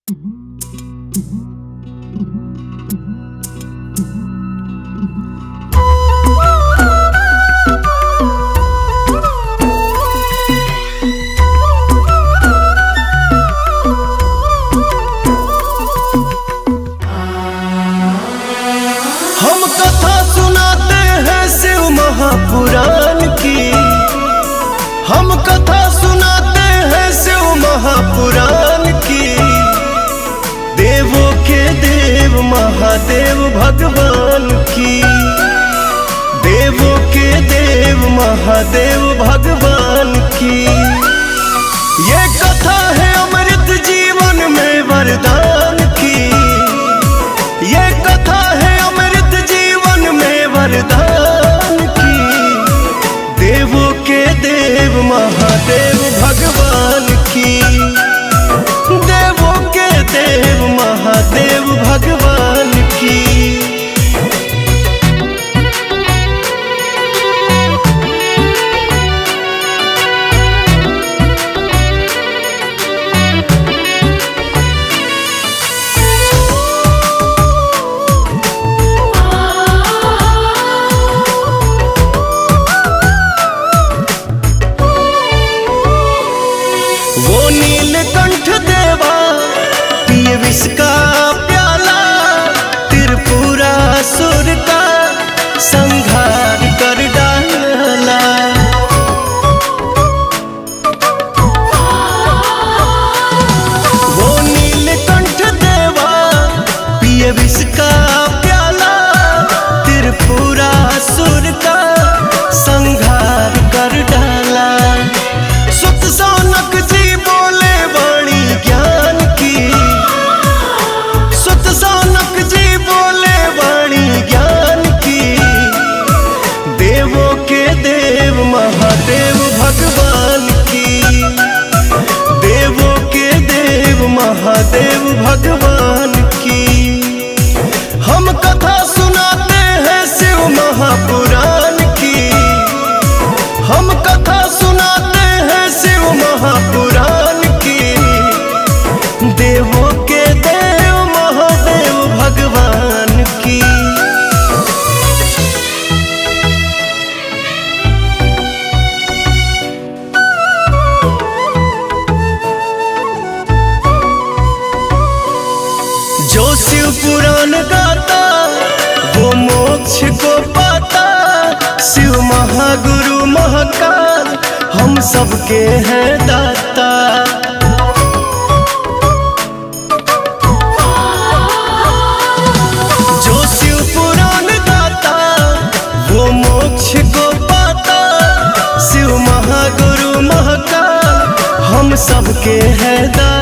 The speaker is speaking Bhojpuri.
हम कथा सुनाते हैं शिव महापुराण की। हम कथा सुनाते हैं शिव महापुराण की। देवों के देव महादेव भगवान की। देवों के देव महादेव भगवान की। ये कथा है अमृत जीवन में वरदान की। ये कथा है अमृत जीवन में वरदान की। देवों के देव महादेव भगवान की। देवों के देव महादेव भगवान की। वो नीलकंठ देवा पिए विष का प्याला। त्रिपुरासुर का संहार कर डाला। वो नीलकंठ देवा पिए विष का प्याला। त्रिपुरासुर का संहार कर डाला। सुत सौनक जी बोले वाणी ज्ञान की। सुत सौनक जी बोले वाणी ज्ञान की। देवों के देव महादेव भगवान की। देवों के देव महादेव भगवान की। हम कथा सुनाते हैं शिव महापुराण की। हम कथा सुनाते हैं शिव महापुराण की। देवों के देव महादेव भगवान की। जो शिव पुराण गाता वो मोक्ष को पाता। शिव महागुरु महाकाल हम सबके हैं दाता। जो शिव पुराण गाता वो मोक्ष को पाता। शिव महागुरु महाकाल हम सबके हैं दाता।